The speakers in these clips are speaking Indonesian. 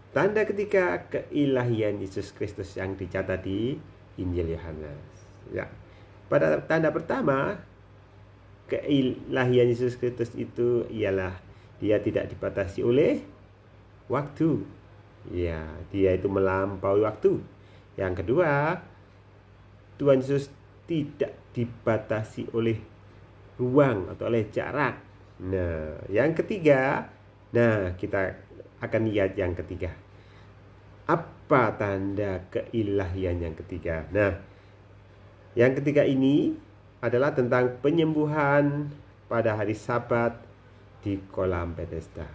tanda ketiga keilahian Yesus Kristus yang dicatat di Injil Yohanes. Ya. Pada tanda pertama, keilahian Yesus Kristus itu ialah dia tidak dibatasi oleh waktu. Ya, dia itu melampaui waktu. Yang kedua, Tuhan Yesus tidak dibatasi oleh ruang atau oleh jarak. Nah, yang ketiga, kita akan lihat yang ketiga. Apa tanda keilahian yang ketiga? Nah, yang ketiga ini adalah tentang penyembuhan pada hari Sabat di kolam Bethesda.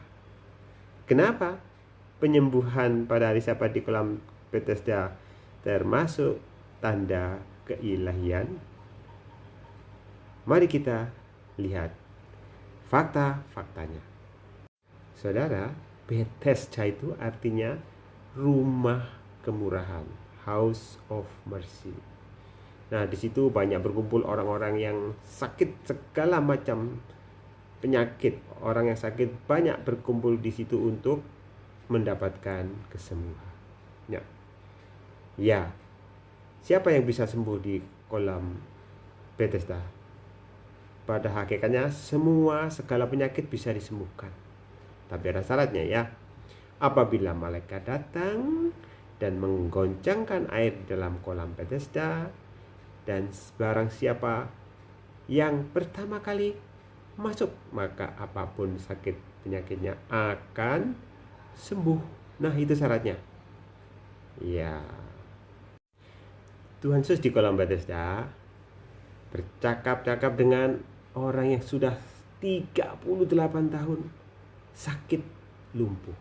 Kenapa penyembuhan pada hari Sabat di kolam Bethesda termasuk tanda keilahian? Mari kita lihat fakta-faktanya. Saudara, Bethesda itu artinya rumah kemurahan, House of Mercy. Nah, di situ banyak berkumpul orang-orang yang sakit segala macam penyakit. Orang yang sakit banyak berkumpul di situ untuk mendapatkan kesembuhan. Ya. Siapa yang bisa sembuh di kolam Bethesda? Pada hakikatnya segala penyakit bisa disembuhkan. Tapi ada syaratnya ya. Apabila malaikat datang dan menggoncangkan air di dalam kolam Bethesda, dan barang siapa yang pertama kali masuk, maka apapun sakit penyakitnya akan sembuh. Nah, itu syaratnya. Ya. Tuhan Yesus di kolam Bethesda bercakap-cakap dengan orang yang sudah 38 tahun sakit lumpuh.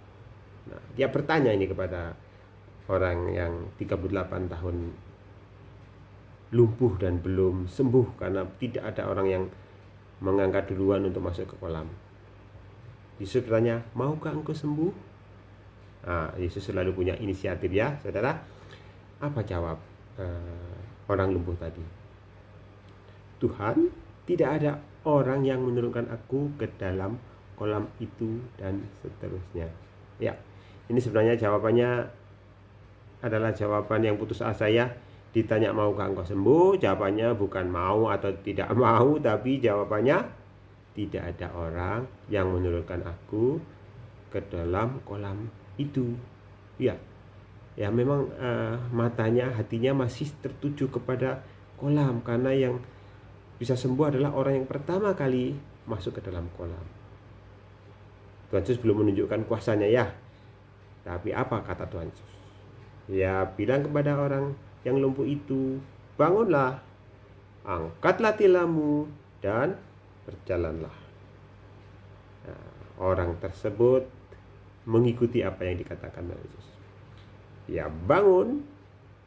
Nah, dia bertanya ini kepada orang yang 38 tahun lumpuh dan belum sembuh karena tidak ada orang yang mengangkat duluan untuk masuk ke kolam. Yesus bertanya, maukah engkau sembuh? Nah, Yesus selalu punya inisiatif ya, saudara. Apa jawab orang lumpuh tadi? Tuhan, tidak ada orang yang menurunkan aku ke dalam kolam itu, dan seterusnya. Ya, ini sebenarnya jawabannya adalah jawaban yang putus asa ya. Ditanya maukah engkau sembuh, jawabannya bukan mau atau tidak mau, tapi jawabannya tidak ada orang yang menurunkan aku ke dalam kolam itu. Ya, ya memang matanya, hatinya masih tertuju kepada kolam, karena yang bisa sembuh adalah orang yang pertama kali masuk ke dalam kolam. Tuhan Yesus belum menunjukkan kuasanya ya. Tapi apa kata Tuhan Yesus? Ya, bilang kepada orang yang lumpuh itu, bangunlah, angkatlah tilammu, dan berjalanlah. Nah, orang tersebut mengikuti apa yang dikatakan Tuhan Yesus. Ya, bangun,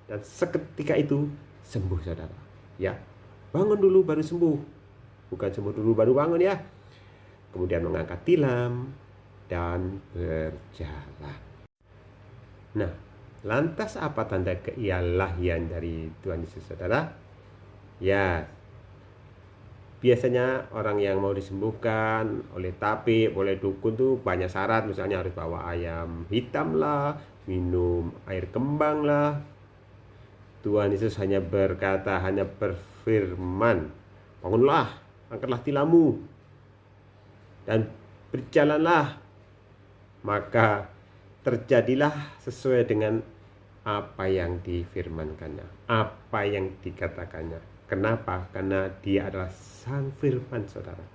dan seketika itu sembuh, saudara. Ya, bangun dulu baru sembuh, bukan sembuh dulu baru bangun ya. Kemudian mengangkat tilam dan berjalan. Nah, lantas apa tanda keilahian dari Tuhan Yesus, saudara? Ya, biasanya orang yang mau disembuhkan oleh tabib, oleh dukun tuh banyak syarat. Misalnya harus bawa ayam hitam lah, minum air kembang lah. Tuhan Yesus hanya berkata, hanya berfirman, bangunlah, angkatlah tilammu, dan berjalanlah. Maka terjadilah sesuai dengan apa yang difirmankannya, apa yang dikatakannya. Kenapa? Karena dia adalah Sang Firman, saudara.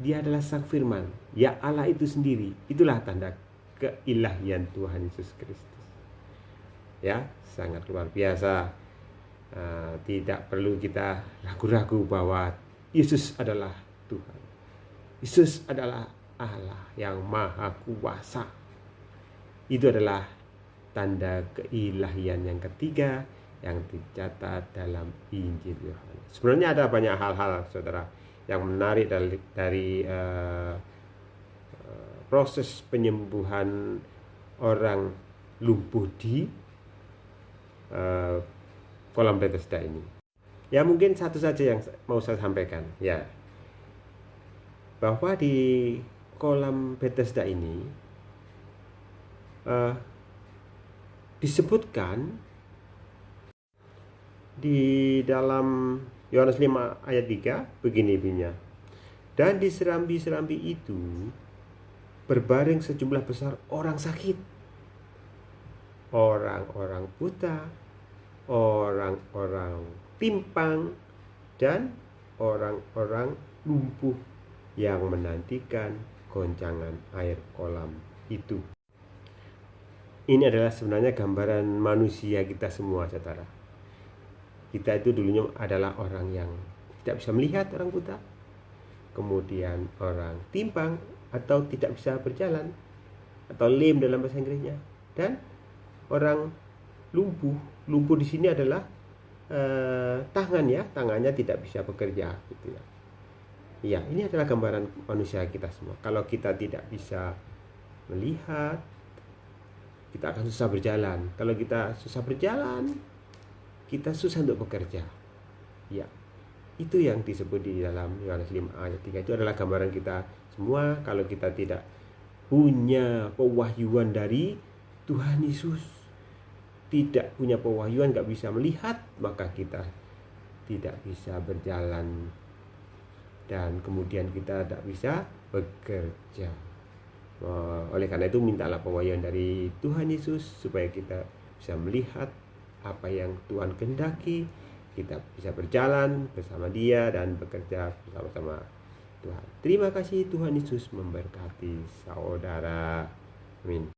Dia adalah Sang Firman, ya Allah itu sendiri. Itulah tanda keilahian Tuhan Yesus Kristus. Ya, sangat luar biasa. Tidak perlu kita ragu-ragu bahwa Yesus adalah Tuhan. Yesus adalah Allah yang Maha Kuasa. Itu adalah tanda keilahian yang ketiga yang dicatat dalam Injil Yohanes. Sebenarnya ada banyak hal-hal, saudara, yang menarik dari proses penyembuhan orang lumpuh di kolam Bethesda ini. Ya, mungkin satu saja yang mau saya sampaikan ya, bahwa di kolam Bethesda ini disebutkan di dalam Yohanes 5 ayat 3 begini bunyinya. Dan di serambi-serambi itu berbaring sejumlah besar orang sakit, orang-orang buta, orang-orang timpang, dan orang-orang lumpuh yang menantikan goncangan air kolam itu. Ini adalah sebenarnya gambaran manusia kita semua, saudara. Kita itu dulunya adalah orang yang tidak bisa melihat, orang buta, kemudian orang timpang atau tidak bisa berjalan, atau lame dalam bahasa Inggrisnya, dan orang lumpuh. Lumpuh di sini adalah tangannya tidak bisa bekerja, gitu ya. Ya, ini adalah gambaran manusia kita semua. Kalau kita tidak bisa melihat, kita akan susah berjalan. Kalau kita susah berjalan, kita susah untuk bekerja. Ya, itu yang disebut di dalam Yohanes 5 ayat 3. Itu adalah gambaran kita semua. Kalau kita tidak punya pewahyuan dari Tuhan Yesus, tidak punya pewahyuan, nggak bisa melihat, maka kita tidak bisa berjalan, dan kemudian kita tidak bisa bekerja. Oleh karena itu, mintalah pewahyuan dari Tuhan Yesus supaya kita bisa melihat apa yang Tuhan kehendaki, kita bisa berjalan bersama Dia dan bekerja bersama-sama Tuhan. Terima kasih. Tuhan Yesus memberkati saudara. Amin.